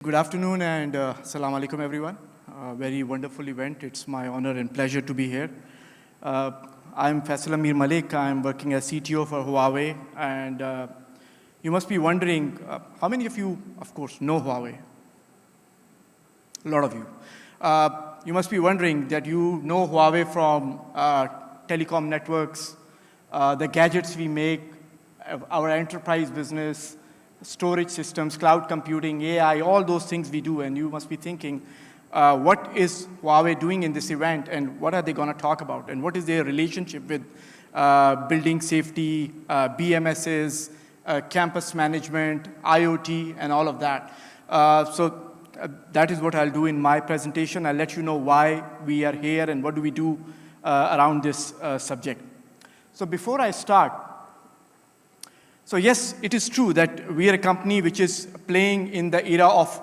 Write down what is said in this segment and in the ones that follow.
Good afternoon and Assalamu alaikum everyone. Very wonderful event. It's my honor and pleasure to be here. I'm Faisal Ameer Malik. I'm working as CTO for Huawei. And you must be wondering, how many of you, of course, know Huawei? A lot of you. You must be wondering that you know Huawei from telecom networks, the gadgets we make, our enterprise business, storage systems, cloud computing, AI, all those things we do, and you must be thinking, what is Huawei doing in this event, and what are they going to talk about, and what is their relationship with building safety, BMSs, campus management, IoT, and all of that. So that is what I'll do in my presentation. I'll let you know why we are here and what do we do around this subject. So before I start, so yes, it is true that we are a company which is playing in the era of,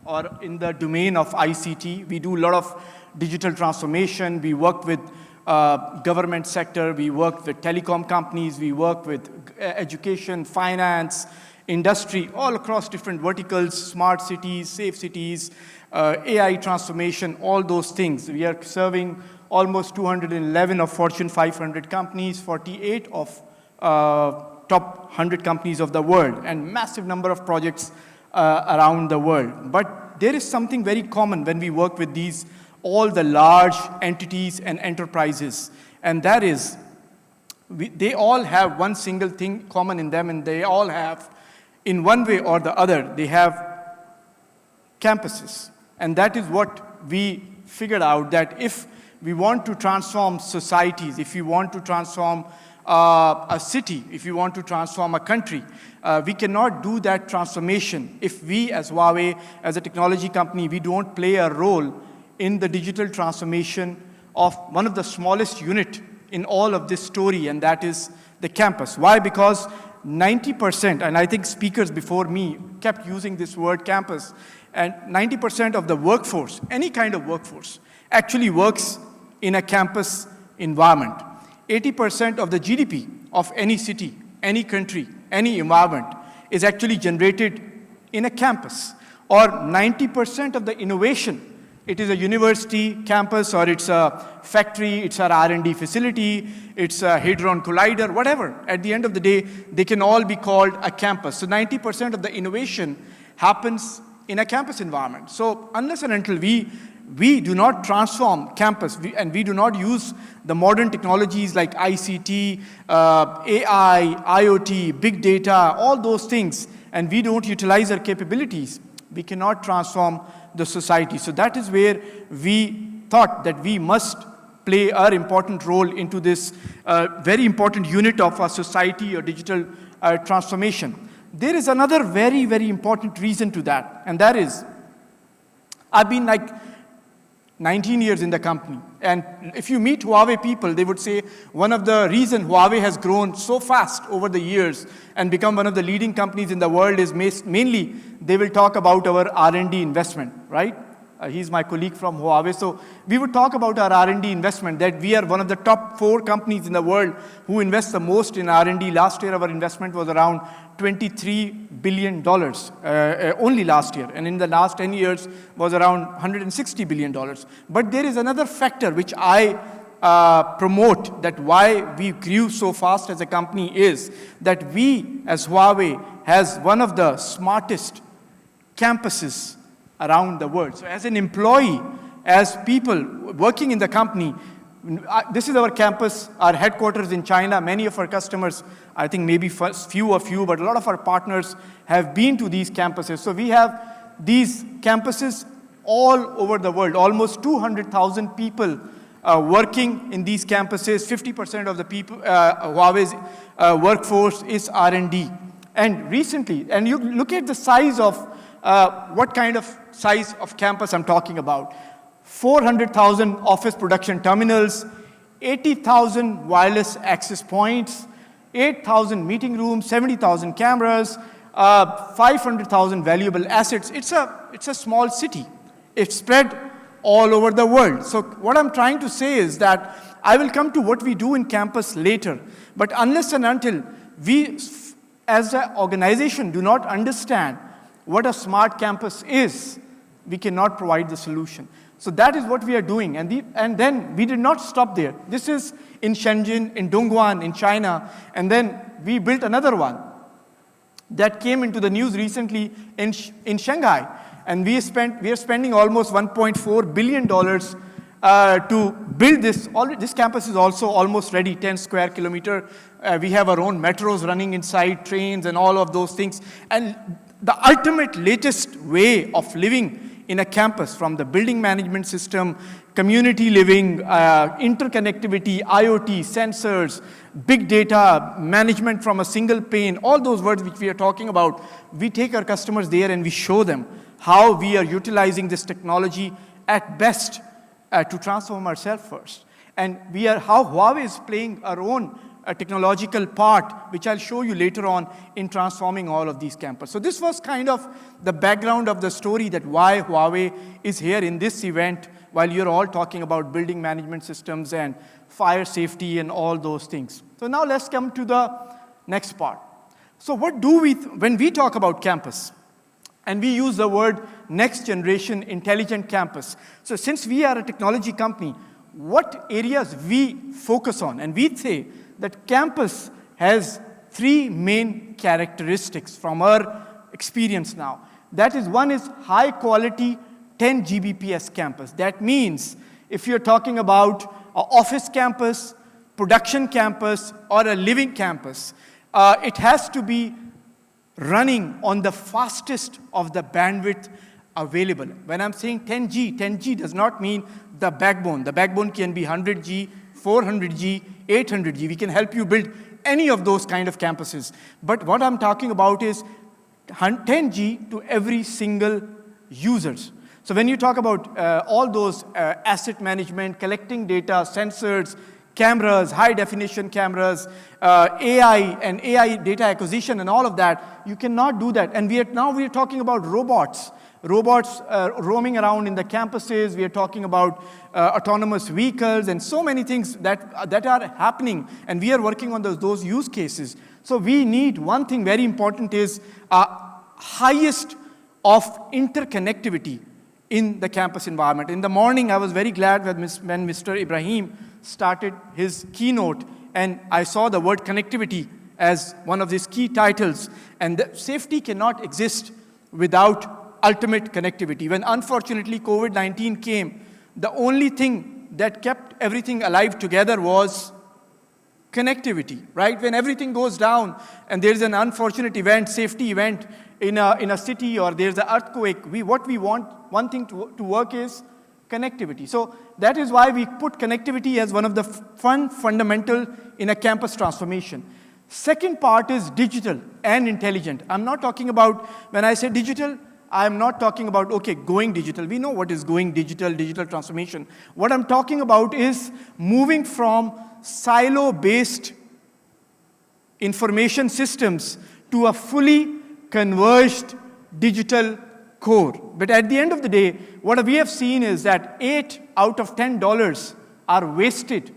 or in the domain of ICT. We do a lot of digital transformation. We work with government sector. We work with telecom companies. We work with education, finance, industry, all across different verticals, smart cities, safe cities, AI transformation, all those things. We are serving almost 211 of Fortune 500 companies, 48 of top 100 companies of the world, and massive number of projects around the world. But there is something very common when we work with these, all the large entities and enterprises, and that is, they all have one single thing common in them, and they all have, in one way or the other, they have campuses. And that is what we figured out, that if we want to transform societies, if we want to transform a city, if you want to transform a country, we cannot do that transformation if we as Huawei, as a technology company, we don't play a role in the digital transformation of one of the smallest unit in all of this story, and that is the campus. Why? Because 90%, and I think speakers before me kept using this word campus, and 90% of the workforce, any kind of workforce, actually works in a campus environment. 80% of the GDP of any city, any country, any environment is actually generated in a campus. Or 90% of the innovation, it is a university campus, or it's a factory, it's an R&D facility, it's a Hadron Collider, whatever. At the end of the day, they can all be called a campus. So 90% of the innovation happens in a campus environment. So unless and until we do not transform campus, and we do not use the modern technologies like ICT, AI, IoT, big data, all those things, and we don't utilize our capabilities, we cannot transform the society. So that is where we thought that we must play our important role into this very important unit of our society or digital transformation. There is another very, very important reason to that, and that is, I've been like 19 years in the company. And if you meet Huawei people, they would say one of the reasons Huawei has grown so fast over the years and become one of the leading companies in the world is mainly they will talk about our R&D investment, right? He's my colleague from Huawei. So we would talk about our R&D investment, that we are one of the top 4 companies in the world who invest the most in R&D. Last year, our investment was around $23 billion, only last year. And in the last 10 years was around $160 billion. But there is another factor which I promote, that why we grew so fast as a company is that we, as Huawei, has one of the smartest campuses around the world. So as an employee, as people working in the company, this is our campus, our headquarters in China. Many of our customers, I think maybe few of you, but a lot of our partners have been to these campuses. So we have these campuses all over the world, almost 200,000 people working in these campuses. 50% of the people, Huawei's workforce is R&D. And recently, and you look at the size of, what kind of size of campus I'm talking about. 400,000 office production terminals, 80,000 wireless access points, 8,000 meeting rooms, 70,000 cameras, 500,000 valuable assets. It's a small city. It's spread all over the world. So what I'm trying to say is that I will come to what we do in campus later. But unless and until we, as an organization, do not understand what a smart campus is, we cannot provide the solution. So that is what we are doing. And then we did not stop there. This is in Shenzhen, in Dongguan, in China. And then we built another one that came into the news recently in Shanghai. And we are spending almost $1.4 billion to build this. This campus is also almost ready, 10 square kilometer. We have our own metros running inside, trains and all of those things. And the ultimate latest way of living in a campus, from the building management system, community living, interconnectivity, IoT, sensors, big data, management from a single pane, all those words which we are talking about, we take our customers there and we show them how we are utilizing this technology at best to transform ourselves first. And how Huawei is playing our own technological part, which I'll show you later on in transforming all of these campuses. So this was kind of the background of the story, that why Huawei is here in this event while you're all talking about building management systems and fire safety and all those things. So now let's come to the next part. So what do we, when we talk about campus, and we use the word next generation intelligent campus. So since we are a technology company, what areas we focus on? And we say that campus has three main characteristics from our experience now. That is, one is high quality 10 Gbps campus. That means if you're talking about an office campus, production campus, or a living campus, it has to be running on the fastest of the bandwidth available. When I'm saying 10G, 10G does not mean the backbone. The backbone can be 100G, 400G, 800G. We can help you build any of those kind of campuses. But what I'm talking about is 10G to every single users. So when you talk about all those asset management, collecting data, sensors, cameras, high definition cameras, AI and AI data acquisition and all of that, you cannot do that. And now we are talking about robots roaming around in the campuses. We are talking about autonomous vehicles and so many things that are happening, and we are working on those use cases. So we need one thing very important is highest of interconnectivity in the campus environment. In the morning, I was very glad when Mr. Ibrahim started his keynote, and I saw the word connectivity as one of his key titles. And safety cannot exist without ultimate connectivity. When unfortunately COVID-19 came, the only thing that kept everything alive together was connectivity, right? When everything goes down and there's an unfortunate event, safety event in a city, or there's an earthquake, what we want, one thing to work is connectivity. So that is why we put connectivity as one of the fundamental in a campus transformation. Second part is digital and intelligent. I'm not talking about, when I say digital, I'm not talking about, okay, going digital. We know what is going digital transformation. What I'm talking about is moving from silo-based information systems to a fully converged digital core. But at the end of the day, what we have seen is that 8 out of $10 are wasted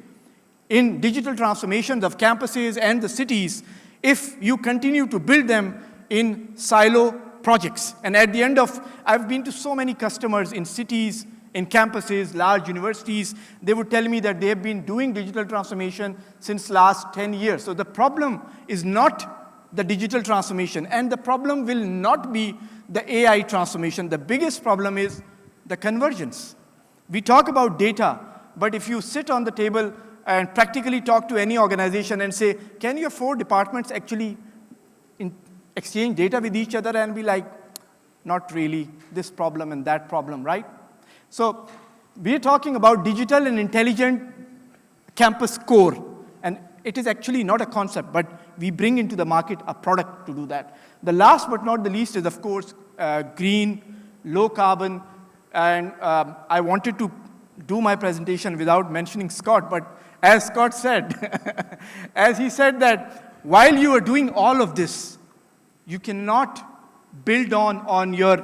in digital transformations of campuses and the cities if you continue to build them in silo projects. And at the end of, I've been to so many customers in cities, in campuses, large universities. They would tell me that they have been doing digital transformation since last 10 years. So the problem is not the digital transformation, and the problem will not be the AI transformation. The biggest problem is the convergence. We talk about data, but if you sit on the table and practically talk to any organization and say, can your 4 departments actually exchange data with each other, and be like, not really, this problem and that problem, right? So we're talking about digital and intelligent campus core, and it is actually not a concept, but we bring into the market a product to do that. The last but not the least is, of course, green, low carbon, and I wanted to do my presentation without mentioning Scott, but as Scott said, as he said that while you are doing all of this, you cannot build on your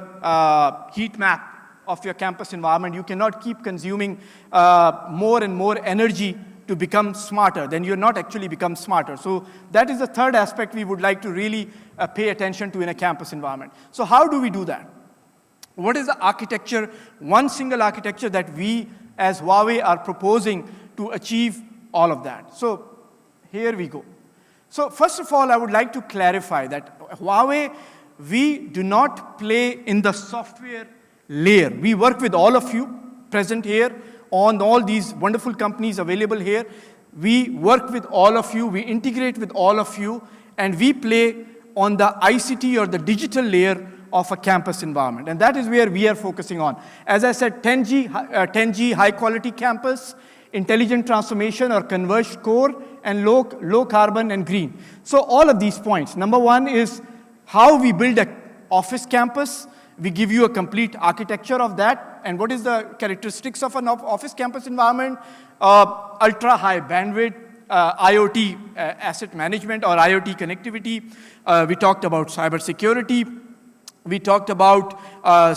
heat map of your campus environment. You cannot keep consuming more and more energy to become smarter, then you're not actually become smarter. So that is the third aspect we would like to really pay attention to in a campus environment. So how do we do that? What is the architecture, one single architecture that we as Huawei are proposing to achieve all of that? So here we go. So first of all, I would like to clarify that Huawei, we do not play in the software layer. We work with all of you present here on all these wonderful companies available here. We work with all of you, we integrate with all of you, and we play on the ICT or the digital layer of a campus environment. And that is where we are focusing on. As I said, 10G high quality campus, intelligent transformation or converged core, and low carbon and green. So all of these points. Number one is how we build an office campus. We give you a complete architecture of that. And what is the characteristics of an office campus environment? Ultra high bandwidth, IoT asset management or IoT connectivity. We talked about cybersecurity. We talked about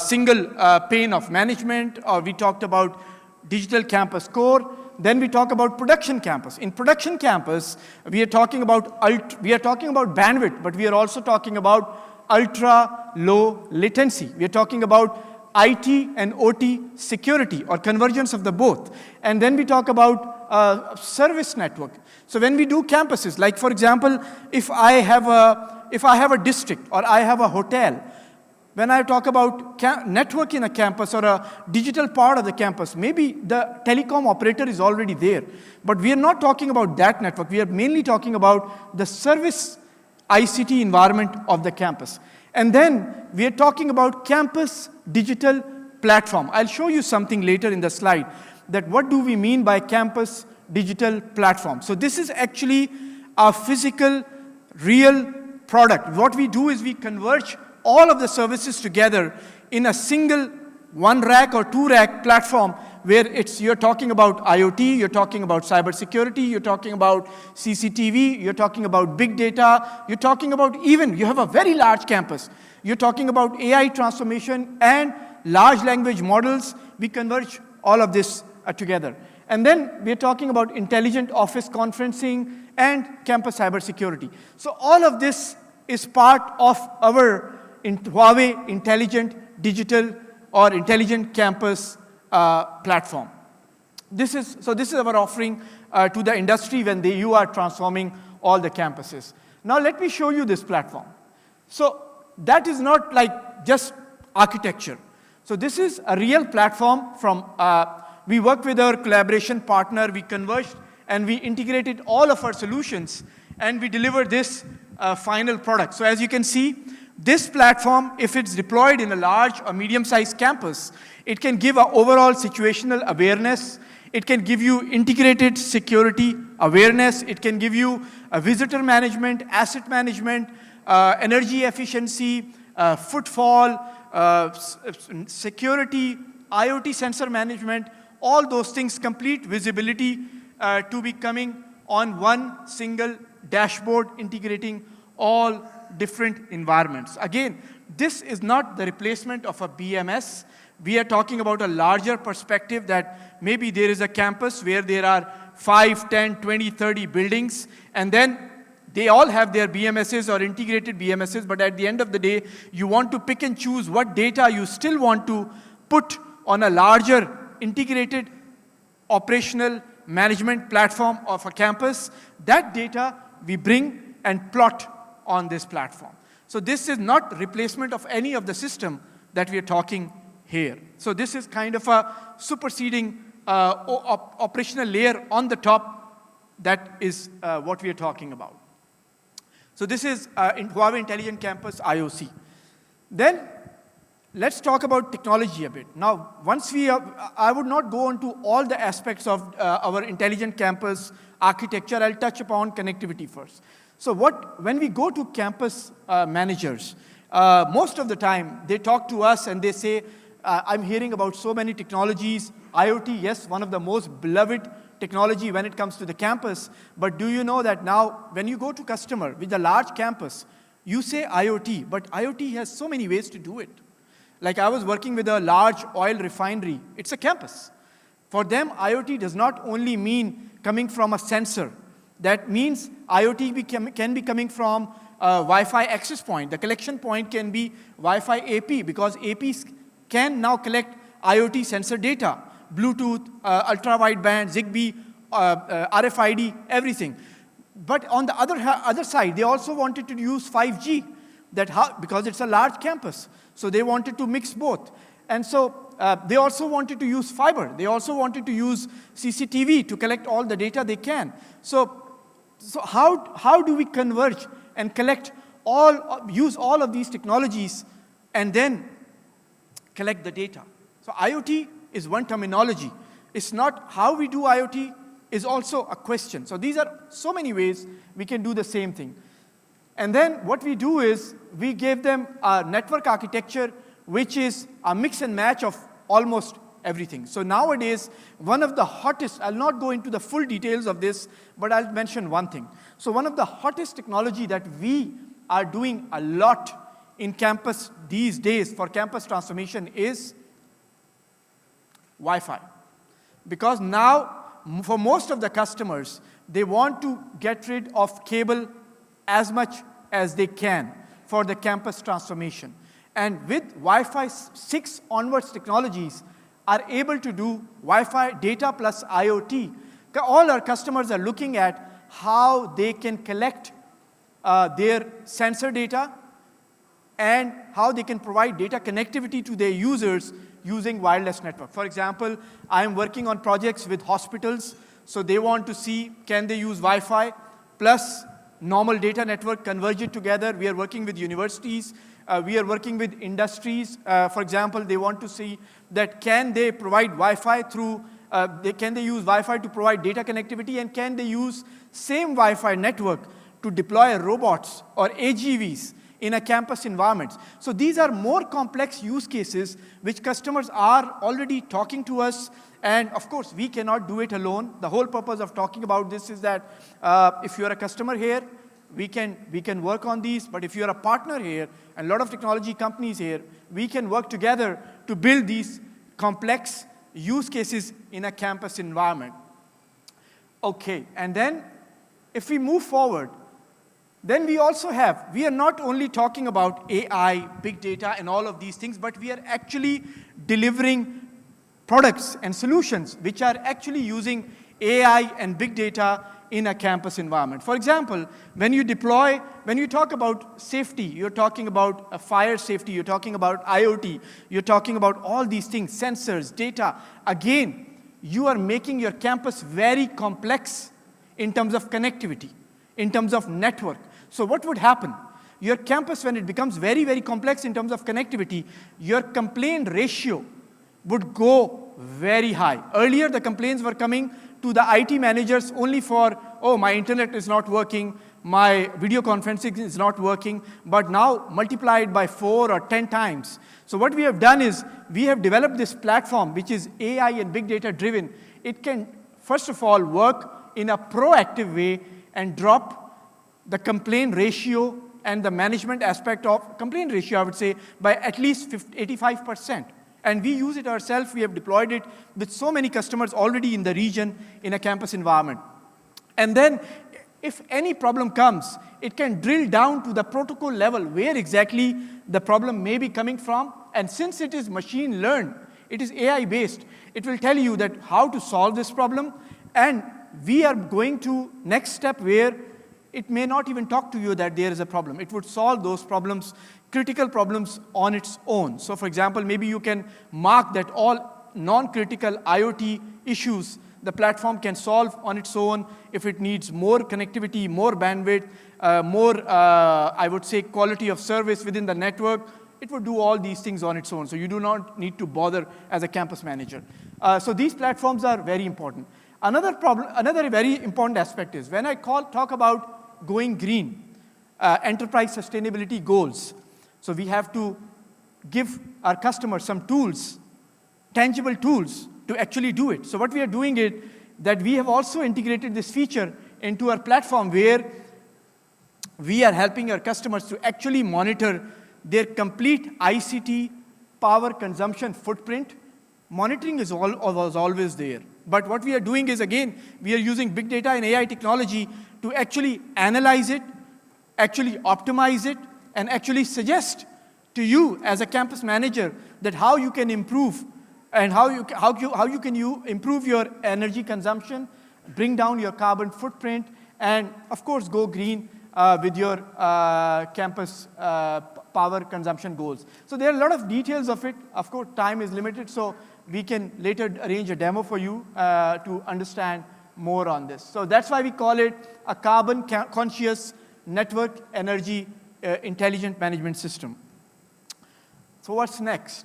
single pane of management, or we talked about digital campus core. Then we talk about production campus. In production campus, we are talking about bandwidth, but we are also talking about ultra low latency. We are talking about IT and OT security or convergence of the both. And then we talk about service network. So when we do campuses, like for example, if I have a district or I have a hotel, when I talk about network in a campus or a digital part of the campus, maybe the telecom operator is already there. But we are not talking about that network. We are mainly talking about the service ICT environment of the campus. And then we are talking about campus digital platform. I'll show you something later in the slide that what do we mean by campus digital platform. So this is actually a physical, real product. What we do is we converge all of the services together in a single one rack or two rack platform where you're talking about IoT, you're talking about cybersecurity, you're talking about CCTV, you're talking about big data, you're talking about even, you have a very large campus. You're talking about AI transformation and large language models. We converge all of this together. And then we're talking about intelligent office conferencing and campus cybersecurity. So all of this is part of our Huawei Intelligent Digital or Intelligent Campus platform. This is our offering to the industry when you are transforming all the campuses. Now let me show you this platform. So that is not like just architecture. So this is a real platform from, we work with our collaboration partner, we converged and we integrated all of our solutions and we delivered this final product. So as you can see, this platform, if it's deployed in a large or medium-sized campus, it can give an overall situational awareness. It can give you integrated security awareness. It can give you visitor management, asset management, energy efficiency, footfall, security, IoT sensor management, all those things, complete visibility to be coming on one single dashboard integrating all different environments. Again, this is not the replacement of a BMS. We are talking about a larger perspective that maybe there is a campus where there are 5, 10, 20, 30 buildings, and then they all have their BMSs or integrated BMSs, but at the end of the day, you want to pick and choose what data you still want to put on a larger integrated operational management platform of a campus. That data we bring and plot on this platform. So this is not replacement of any of the system that we are talking here. So this is kind of a superseding operational layer on the top. That is what we are talking about. So this is in Huawei Intelligent Campus IOC. Then let's talk about technology a bit. Now, once I would not go into all the aspects of our intelligent campus architecture. I'll touch upon connectivity first. So when we go to campus managers, most of the time they talk to us and they say, I'm hearing about so many technologies. IoT, yes, one of the most beloved technology when it comes to the campus. But do you know that now when you go to customer with a large campus, you say IoT, but IoT has so many ways to do it. Like I was working with a large oil refinery. It's a campus. For them, IoT does not only mean coming from a sensor. That means IoT can be coming from a Wi-Fi access point. The collection point can be Wi-Fi AP, because APs can now collect IoT sensor data, Bluetooth, ultra-wideband, Zigbee, RFID, everything. But on the other side, they also wanted to use 5G, because it's a large campus. So they wanted to mix both. And so they also wanted to use fiber. They also wanted to use CCTV to collect all the data they can. So how do we converge and use all of these technologies and then collect the data? So IoT is one terminology. It's not how we do IoT is also a question. So these are so many ways we can do the same thing. And then what we do is we gave them a network architecture which is a mix and match of almost everything. So nowadays, one of the hottest, I'll not go into the full details of this, but I'll mention one thing. So one of the hottest technology that we are doing a lot in campus these days for campus transformation is Wi-Fi. Because now, for most of the customers, they want to get rid of cable as much as they can for the campus transformation. And with Wi-Fi 6 onwards technologies are able to do Wi-Fi data plus IoT. All our customers are looking at how they can collect their sensor data and how they can provide data connectivity to their users using wireless network. For example, I am working on projects with hospitals, so they want to see can they use Wi-Fi plus normal data network, converge it together. We are working with universities. We are working with industries. For example, they want to see that can they provide Wi-Fi through, can they use Wi-Fi to provide data connectivity, and can they use same Wi-Fi network to deploy robots or AGVs in a campus environment. So these are more complex use cases which customers are already talking to us. And of course, we cannot do it alone. The whole purpose of talking about this is that if you're a customer here, we can work on these. But if you're a partner here, and a lot of technology companies here, we can work together to build these complex use cases in a campus environment. Okay, and then if we move forward, then we are not only talking about AI, big data, and all of these things, but we are actually delivering products and solutions which are actually using AI and big data in a campus environment. For example, when you talk about safety, you're talking about a fire safety, you're talking about IoT, you're talking about all these things, sensors, data. Again, you are making your campus very complex in terms of connectivity, in terms of network. So what would happen? Your campus, when it becomes very, very complex in terms of connectivity, your complaint ratio would go very high. Earlier, the complaints were coming to the IT managers only for, oh, my internet is not working, my video conferencing is not working, but now multiplied by 4 or 10 times. So what we have done is, we have developed this platform which is AI and big data driven. It can, first of all, work in a proactive way and drop the complaint ratio and the management aspect of complaint ratio, I would say, by at least 85%. And we use it ourselves. We have deployed it with so many customers already in the region in a campus environment. And then, if any problem comes, it can drill down to the protocol level where exactly the problem may be coming from. And since it is machine learned, it is AI-based, it will tell you that how to solve this problem. And we are going to next step where it may not even talk to you that there is a problem. It would solve those problems, critical problems, on its own. So for example, maybe you can mark that all non-critical IoT issues the platform can solve on its own. If it needs more connectivity, more bandwidth, I would say, quality of service within the network, it would do all these things on its own. So you do not need to bother as a campus manager. So these platforms are very important. Another very important aspect is when I talk about going green, enterprise sustainability goals. So we have to give our customers some tools, tangible tools, to actually do it. So what we are doing is that we have also integrated this feature into our platform where we are helping our customers to actually monitor their complete ICT power consumption footprint. Monitoring was always there. But what we are doing is, again, we are using big data and AI technology to actually analyze it, actually optimize it, and actually suggest to you as a campus manager that how you can improve and how you can improve your energy consumption, bring down your carbon footprint, and of course go green with your campus power consumption goals. So there are a lot of details of it. Of course, time is limited, so we can later arrange a demo for you to understand more on this. So that's why we call it a carbon conscious network energy intelligent management system. So what's next?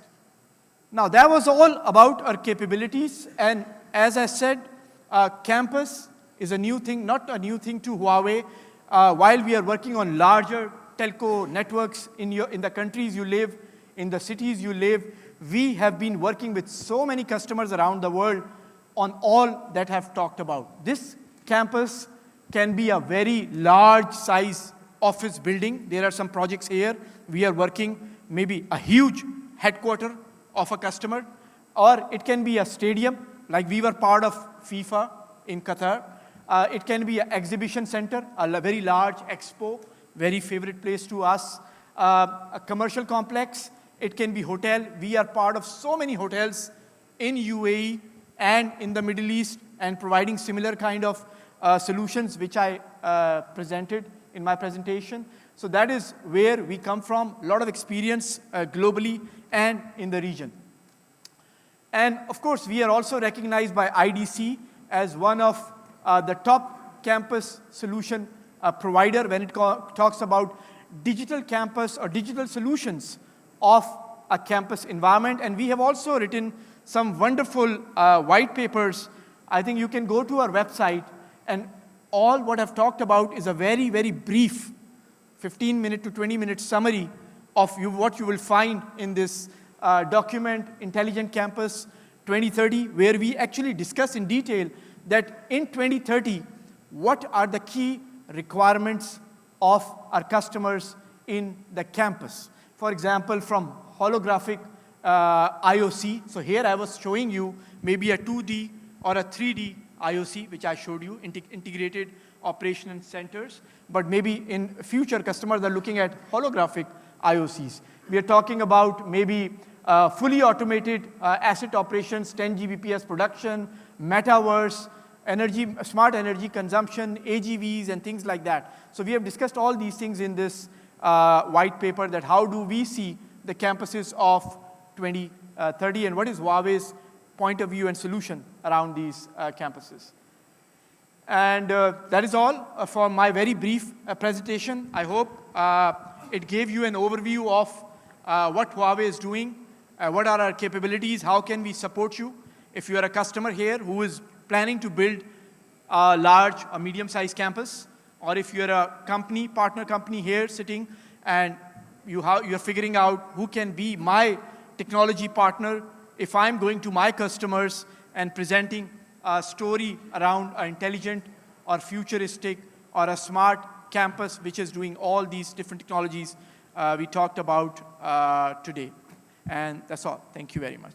Now that was all about our capabilities, and as I said, campus is a new thing, not a new thing to Huawei. While we are working on larger telco networks in the countries you live, in the cities you live, we have been working with so many customers around the world on all that I have talked about. This campus can be a very large size office building. There are some projects here. We are working maybe a huge headquarter of a customer, or it can be a stadium, like we were part of FIFA in Qatar. It can be an exhibition center, a very large expo, very favorite place to us. A commercial complex, it can be hotel. We are part of so many hotels in UAE and in the Middle East, and providing similar kind of solutions which I presented in my presentation. So that is where we come from, a lot of experience globally and in the region. And of course, we are also recognized by IDC as one of the top campus solution provider when it talks about digital campus or digital solutions of a campus environment. And we have also written some wonderful white papers. I think you can go to our website, and all what I've talked about is a very, very brief 15-minute to 20-minute summary of what you will find in this document, Intelligent Campus 2030, where we actually discuss in detail that in 2030, what are the key requirements of our customers in the campus. For example, from holographic IOC. So here I was showing you maybe a 2D or a 3D IOC, which I showed you, integrated operation centers. But maybe in future, customers are looking at holographic IOCs. We are talking about maybe fully automated asset operations, 10 Gbps production, metaverse, smart energy consumption, AGVs, and things like that. So we have discussed all these things in this white paper, that how do we see the campuses of 2030, and what is Huawei's point of view and solution around these campuses. And that is all for my very brief presentation. I hope it gave you an overview of what Huawei is doing, what are our capabilities, how can we support you. If you are a customer here who is planning to build a large or medium-sized campus, or if you're a company, partner company here sitting, and you're figuring out who can be my technology partner if I'm going to my customers and presenting a story around an intelligent or futuristic or a smart campus which is doing all these different technologies we talked about today. And that's all. Thank you very much.